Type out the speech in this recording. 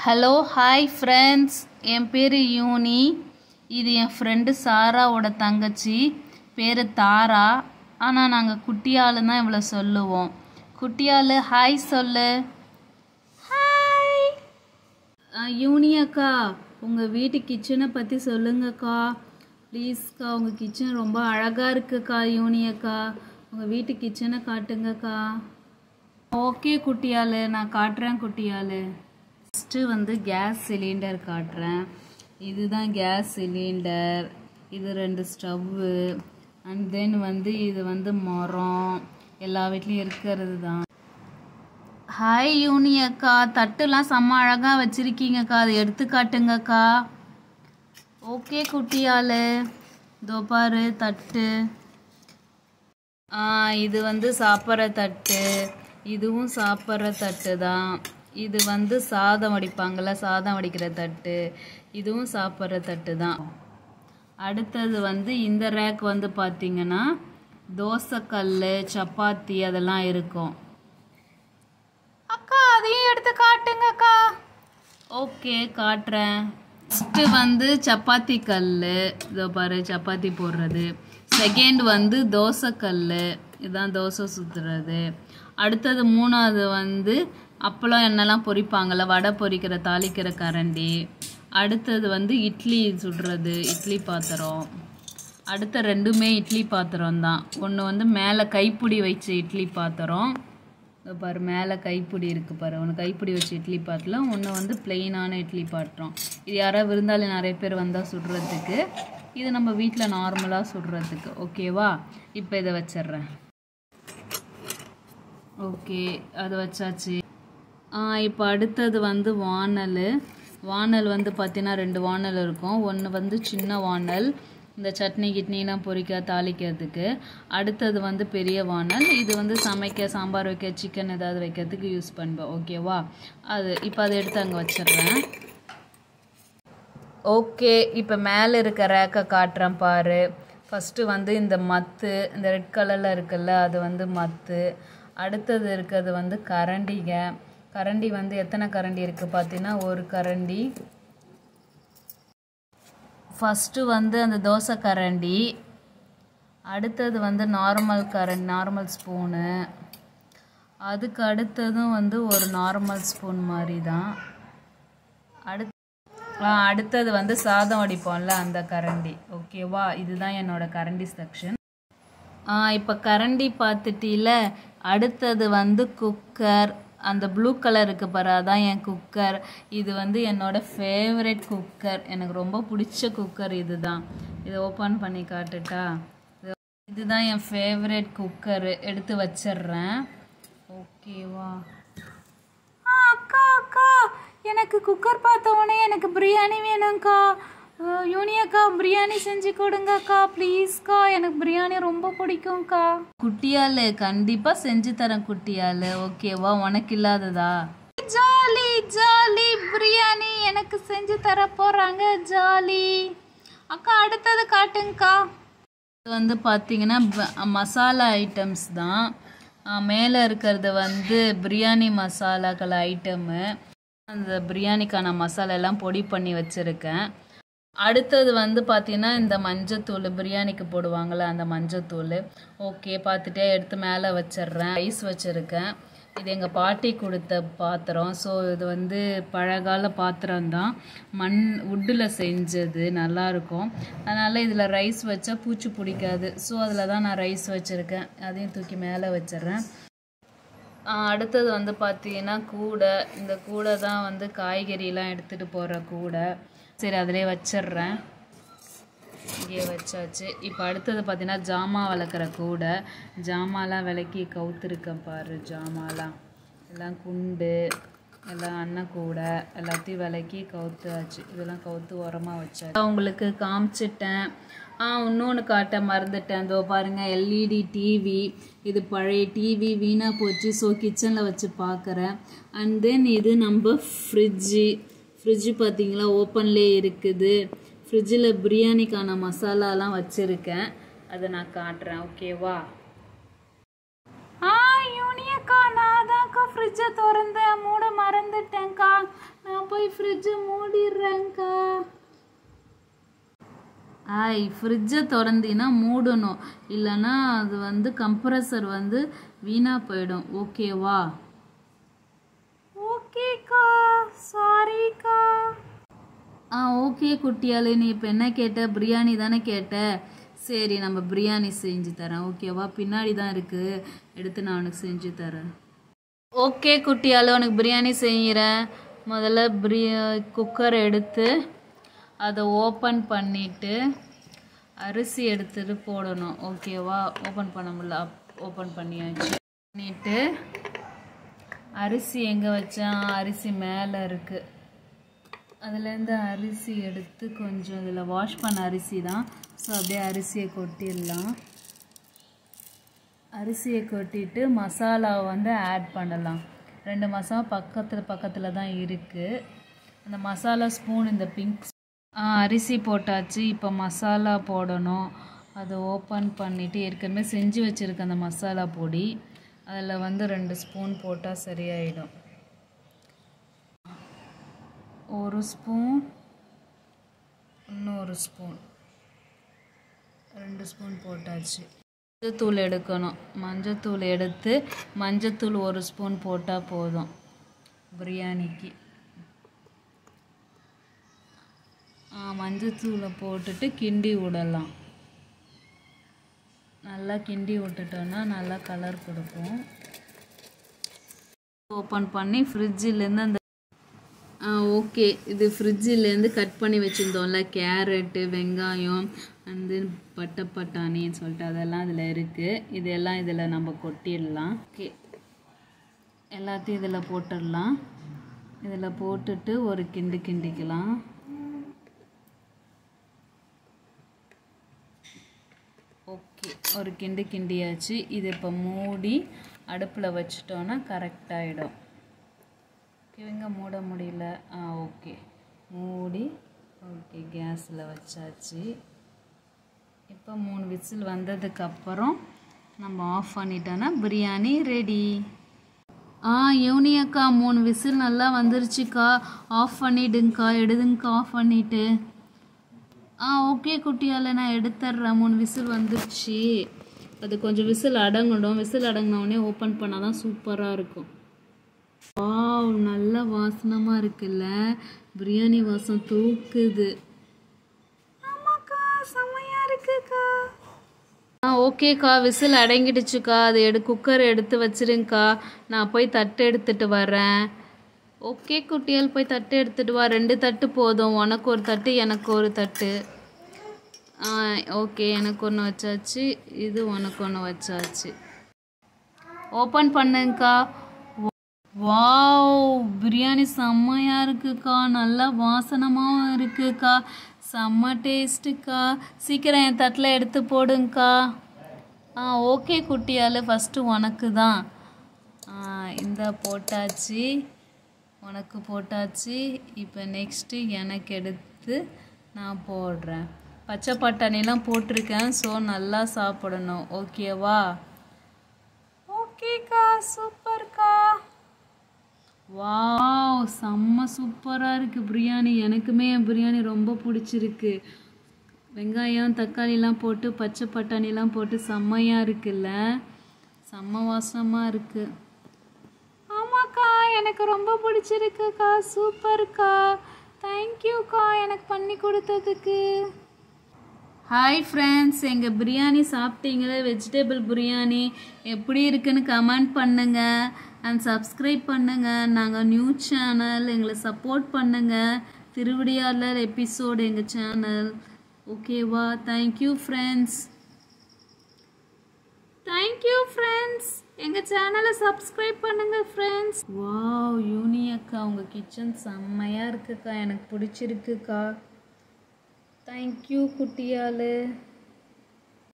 Hello hi friends, என் பேர் யூனி. இது என் friend சாராவோட தங்கச்சி, பேர் தாரா. ஆனால் நாங்கள் குட்டியாளு தான் இவ்வளோ சொல்லுவோம். குட்டியாளு ஹாய் சொல்லு. ஹாய். யூனி அக்கா, உங்கள் வீட்டு கிச்சனை பற்றி சொல்லுங்கக்கா ப்ளீஸ்க்கா. உங்கள் கிச்சன் ரொம்ப அழகாக இருக்குக்கா. யூனி அக்கா, உங்கள் வீட்டு கிச்சனை காட்டுங்கக்கா. ஓகே குட்டியாளு, நான் காட்டுறேன் குட்டியாளு. ஃபஸ்ட்டு கேஸ் சிலிண்டர் காட்டுறேன். இதுதான் கேஸ் சிலிண்டர். இது 2 ஸ்டவ்வு. அண்ட் தென் இது மரம் எல்லா வீட்லேயும் இருக்கிறது தான். ஹாய் யூனி அக்கா, தட்டுலாம் செம்ம அழகாக வச்சுருக்கீங்கக்கா, அதை எடுத்து காட்டுங்கக்கா. ஓகே குட்டியாளு, இதோ பாரு தட்டு. இது சாப்பிட்ற தட்டு. இதுவும் சாப்பிட்ற தட்டு தான். இது சாதம் வடிப்பாங்கள்ல, சாதம் வடிக்கிற தட்டு. இதுவும் சாப்பிட்ற தட்டு தான். அடுத்தது இந்த ரேக் பார்த்தீங்கன்னா தோசைக்கல், சப்பாத்தி அதெல்லாம் இருக்கும். அக்கா அதையும் எடுத்து காட்டுங்கக்கா. ஓகே காட்டுறேன். ஃபஸ்ட்டு சப்பாத்தி கல், இதோ பாரு சப்பாத்தி போடுறது. செகண்ட் தோசைக்கல், இதுதான் தோசை சுற்றுறது. அடுத்தது 3வது அப்பளம் எண்ணெய்லாம் பொரிப்பாங்கள்ல, வடை பொரிக்கிற தாளிக்கிற கரண்டி. அடுத்தது இட்லி சுடுறது, இட்லி பாத்திரம். அடுத்த 2மே இட்லி பாத்திரம் தான். ஒன்று மேலே கைப்பிடி வச்ச இட்லி பாத்திரம், பாரு மேலே கைப்பிடி இருக்குது பாரு. ஒன்று கைப்பிடி வச்ச இட்லி பாத்திரம், ஒன்று பிளெயினான இட்லி பாத்திரம். இது யாராவது விருந்தாளி நிறைய பேர் வந்தால் சுடுறதுக்கு. இது நம்ம வீட்டில் நார்மலாக சுடுறதுக்கு. ஓகேவா? இப்போ இதை வச்சிட்றேன். ஓகே, அது வச்சாச்சு. இப்போ அடுத்தது வானல். வானல் பார்த்தீங்கன்னா 2 வானல் இருக்கும். ஒன்று சின்ன வானல், இந்த சட்னி கிட்னிலாம் பொரிக்க தாளிக்கிறதுக்கு. அடுத்தது பெரிய வானல். இது சமைக்க, சாம்பார் வைக்க, சிக்கன் ஏதாவது வைக்கிறதுக்கு யூஸ் பண்ணுவேன். ஓகேவா? இப்போ அதை எடுத்து அங்கே வச்சிடுறேன். ஓகே, இப்போ மேலே இருக்க ரேக்கை காட்டுறேன் பாரு. ஃபஸ்ட்டு இந்த மத்து, இந்த ரெட் கலரில் இருக்குல்ல, அது மத்து. அடுத்தது இருக்கிறது கரண்டிங்க. கரண்டி எத்தனை கரண்டி இருக்குது பார்த்தீங்கன்னா, ஒரு கரண்டி. ஃபஸ்ட்டு அந்த தோசை கரண்டி. அடுத்தது நார்மல் கரண்டி, நார்மல் ஸ்பூனு. அதுக்கு அடுத்ததும் ஒரு நார்மல் ஸ்பூன் மாதிரி தான். அடுத்தது சாதம் வடிப்போம்ல, அந்த கரண்டி. ஓகேவா? இதுதான் என்னோட கரண்டி செக்ஷன். இப்போ கரண்டி பார்த்துட்டில. அடுத்தது குக்கர். அந்த ப்ளூ கலர் இருக்குது பாரு, அதான் என் குக்கர். இது என்னோட ஃபேவரட் குக்கர். எனக்கு ரொம்ப பிடிச்ச குக்கர் இது தான். இதை ஓப்பன் பண்ணி காட்டுட்டா? இதுதான் என் ஃபேவரட் குக்கரு. எடுத்து வச்சிட்றேன். ஓகேவா? அக்கா அக்கா, எனக்கு குக்கர் பார்த்த உடனே எனக்கு பிரியாணி வேணும்க்கா. யூனி அக்கா, பிரியாணி செஞ்சு கொடுங்கக்கா ப்ளீஸ்க்கா. எனக்கு பிரியாணி ரொம்ப பிடிக்கும்க்கா. குட்டியாளு, கண்டிப்பாக செஞ்சு தரேன் குட்டியாளு. ஓகேவா? உனக்கு இல்லாததா? ஜாலி ஜாலி, பிரியாணி எனக்கு செஞ்சு தர போகிறாங்க. ஜாலி. அக்கா அடுத்தது காட்டுங்கக்கா. இது பார்த்தீங்கன்னா மசாலா ஐட்டம்ஸ் தான். மேலே இருக்கிறது பிரியாணி மசாலாக்கள் ஐட்டமு. அந்த பிரியாணிக்கான மசாலா எல்லாம் பொடி பண்ணி வச்சுருக்கேன். அடுத்தது பார்த்தீங்கன்னா இந்த மஞ்சத்தூள், பிரியாணிக்கு போடுவாங்கள்ல, அந்த மஞ்சத்தூள். ஓகே, பார்த்துட்டே எடுத்து மேலே வச்சிட்றேன். ரைஸ் வச்சுருக்கேன். இது எங்கள் பாட்டி கொடுத்த பாத்திரம். ஸோ இது பழங்கால பாத்திரம்தான், மண் வுட்டில் செஞ்சது, நல்லாயிருக்கும். அதனால் இதில் ரைஸ் வச்சா பூச்சி பிடிக்காது. ஸோ அதில் தான் நான் ரைஸ் வச்சுருக்கேன். அதையும் தூக்கி மேலே வச்சிட்றேன். அடுத்தது பார்த்தீங்கன்னா கூடை. இந்த கூடை தான் காய்கறிலாம் எடுத்துகிட்டு போகிற கூடை. சரி, அதிலே வச்சிட்றேன். இங்கே வச்சாச்சு. இப்போ அடுத்தது பார்த்தீங்கன்னா ஜாமான் விளக்குற கூடை. ஜாமான்லாம் விளக்கி கவுத்துருக்கேன் பாரு. ஜாமான்லாம் எல்லாம் குண்டு, எல்லாம் அண்ணன் கூடை எல்லாத்தையும் விளக்கி கவுத்தாச்சு. இதெல்லாம் கவுத்து உரமாக வச்சாச்சு. உங்களுக்கு காமிச்சிட்டேன். இன்னொன்று காட்ட மறந்துட்டேன். இதோ பாருங்கள், எல்இடி டிவி. இது பழைய டிவி, வீணாக போச்சு. ஸோ கிச்சனில் வச்சு பார்க்குறேன். அண்ட் தென் இது நம்ம ஃப்ரிட்ஜு. ஃப்ரிட்ஜு பார்த்தீங்களா, ஓப்பன்லேயே இருக்குது. ஃப்ரிட்ஜில் பிரியாணிக்கான மசாலாலாம் வச்சுருக்கேன். அதை நான் காட்டுறேன். ஓகேவா? யூனி அக்கா, நான் தான்க்கா ஃப்ரிட்ஜை திறந்தேன், மூட மறந்துட்டேன்க்கா. நான் போய் ஃப்ரிட்ஜை மூடிடுறேன்க்கா. ஃப்ரிட்ஜை திறந்தீங்கன்னா மூடணும், இல்லைன்னா அது வந்து கம்ப்ரஸர் வந்து வீணாக போயிடும். ஓகேவா? ஓகேக்கா, சாரிக்கா. ஓகே குட்டியாலே, நீ இப்போ என்ன கேட்ட? பிரியாணி தானே கேட்ட? சரி, நம்ம பிரியாணி செஞ்சு தரேன். ஓகேவா? பின்னாடி தான் இருக்குது, எடுத்து நான் உனக்கு செஞ்சு தரேன். ஓகே குட்டியாலே, உனக்கு பிரியாணி செய்கிறேன். முதல்ல குக்கர் எடுத்து அதை ஓப்பன் பண்ணிவிட்டு அரிசி எடுத்துட்டு போடணும். ஓகேவா? ஓப்பன் பண்ண முடியல, ஓப்பன் பண்ணியாச்சு. பண்ணிவிட்டு அரிசி எங்கே வச்சேன்? அரிசி மேலே இருக்குது. அதுலேருந்து அரிசி எடுத்து கொஞ்சம் இதில் வாஷ் பண்ண அரிசி தான், ஸோ அப்படியே அரிசியை கொட்டிடலாம். அரிசியை கொட்டிட்டு மசாலாவை வந்து ஆட் பண்ணலாம். 2 மசாலா பக்கத்தில் தான் இருக்குது. அந்த மசாலா ஸ்பூன் இந்த பிங்க். அரிசி போட்டாச்சு. இப்போ மசாலா போடணும். அதை ஓப்பன் பண்ணிவிட்டு ஏற்கனவே செஞ்சு வச்சுருக்க அந்த மசாலா பொடி அதில் வந்து 2 ஸ்பூன் போட்டால் சரியாயிடும். 1 ஸ்பூன், இன்னொரு ஸ்பூன், 2 ஸ்பூன் போட்டாச்சு. மஞ்சத்தூள் எடுக்கணும். மஞ்சத்தூள் எடுத்து மஞ்சத்தூள் 1 ஸ்பூன் போட்டால் போதும் பிரியாணிக்கு. மஞ்சத்தூளை போட்டுட்டு கிண்டி விடலாம். நல்லா கிண்டி விட்டுட்டோன்னா நல்லா கலர் கொடுக்கும். ஓப்பன் பண்ணி ஃப்ரிட்ஜிலேருந்து அந்த ஓகே, இது ஃப்ரிட்ஜிலேருந்து கட் பண்ணி வச்சுருந்தோம்ல, கேரட்டு, வெங்காயம், வந்து பட்டாணின்னு சொல்லிட்டு அதெல்லாம் இதில் இருக்குது. இதெல்லாம் இதில் நம்ம கொட்டிடலாம். ஓகே, எல்லாத்தையும் இதில் போட்டுடலாம். இதில் போட்டுட்டு ஒரு கிண்டிக்கலாம். ஓகே, ஒரு கிண்டியாச்சு. இது இப்போ மூடி அடுப்பில் வச்சிட்டோன்னா கரெக்டாகிடும். ஓகேங்க, மூட முடியல. ஓகே, மூடி ஓகே கேஸில் வச்சாச்சு. இப்போ 3 விசில் வந்ததுக்கப்புறம் நம்ம ஆஃப் பண்ணிட்டோன்னா பிரியாணி ரெடி. யோனி அக்கா, 3 விசில் நல்லா வந்துருச்சுக்கா. ஆஃப் பண்ணிவிடுங்கக்கா, எடுதுங்கக்கா ஆஃப் பண்ணிவிட்டு. ஓகே குட்டியால், நான் எடுத்துட்றேன். 3 விசில் வந்துருச்சு. அது கொஞ்சம் விசில் அடங்கணும். விசில் அடங்கினோடனே ஓப்பன் பண்ணால் தான் சூப்பராக இருக்கும். நல்ல வாசனமாக இருக்குல்ல, பிரியாணி வாசம் தூக்குது. ஆமாக்கா, செம்மையாக இருக்குக்கா. ஓகேக்கா, விசில் அடங்கிடுச்சுக்கா. அது குக்கர் எடுத்து வச்சிருங்கக்கா. நான் போய் தட்டு எடுத்துகிட்டு வரேன். ஓகே குட்டியால், போய் தட்டு எடுத்துகிட்டு வா. 2 தட்டு போதும். உனக்கு ஒரு தட்டு, எனக்கு ஒரு தட்டு. ஓகே, எனக்கு ஒன்று வச்சாச்சு, இது உனக்கு ஒன்று வச்சாச்சு. ஓப்பன் பண்ணுங்கக்கா. வாவ், பிரியாணி செம்மையாக இருக்குக்கா. நல்லா வாசனமாகவும் இருக்குக்கா. செம்ம டேஸ்ட்டுக்கா. சீக்கிரம் என் தட்டில் எடுத்து போடுங்கக்கா. ஓகே குட்டியால், ஃபஸ்ட்டு உனக்கு தான். இந்த போட்டாச்சு, உனக்கு போட்டாச்சு. இப்போ நெக்ஸ்ட்டு எனக்கு எடுத்து நான் போடுறேன். பச்சை பட்டாணிலாம் போட்டிருக்கேன், ஸோ நல்லா சாப்பிடணும். ஓகேவா? ஓகேக்கா, சூப்பர்க்கா. வாவ், செம்ம சூப்பராக இருக்குது பிரியாணி. எனக்குமே என் பிரியாணி ரொம்ப பிடிச்சிருக்கு. வெங்காயம், தக்காளிலாம் போட்டு பச்சை பட்டாணிலாம் போட்டு செம்மையாக இருக்குல்ல, செம்ம வாசமாக இருக்குது. ஆமாக்கா, எனக்கு ரொம்ப பிடிச்சிருக்குக்கா. சூப்பர்க்கா, தேங்க்யூக்கா எனக்கு பண்ணி கொடுத்ததுக்கு. ஹாய் ஃப்ரெண்ட்ஸ், எங்கள் பிரியாணி சாப்பிட்டீங்களே, வெஜிடபிள் பிரியாணி எப்படி இருக்குன்னு கமெண்ட் பண்ணுங்கள் அண்ட் சப்ஸ்கிரைப் பண்ணுங்கள். நாங்கள் நியூ சேனல், எங்களை சப்போர்ட் பண்ணுங்கள். திருவிடையாளர் எபிசோடு எங்கள் சேனல். ஓகேவா? Thank you friends. தேங்க்யூ ஃப்ரெண்ட்ஸ், எங்கள் சேனலை சப்ஸ்கிரைப் பண்ணுங்கள் ஃப்ரெண்ட்ஸ். வாவ், யூனி அக்கா, உங்கள் கிச்சன் செம்மையாக இருக்குக்கா. எனக்கு பிடிச்சிருக்குக்கா. தேங்க்யூ குட்டியால்.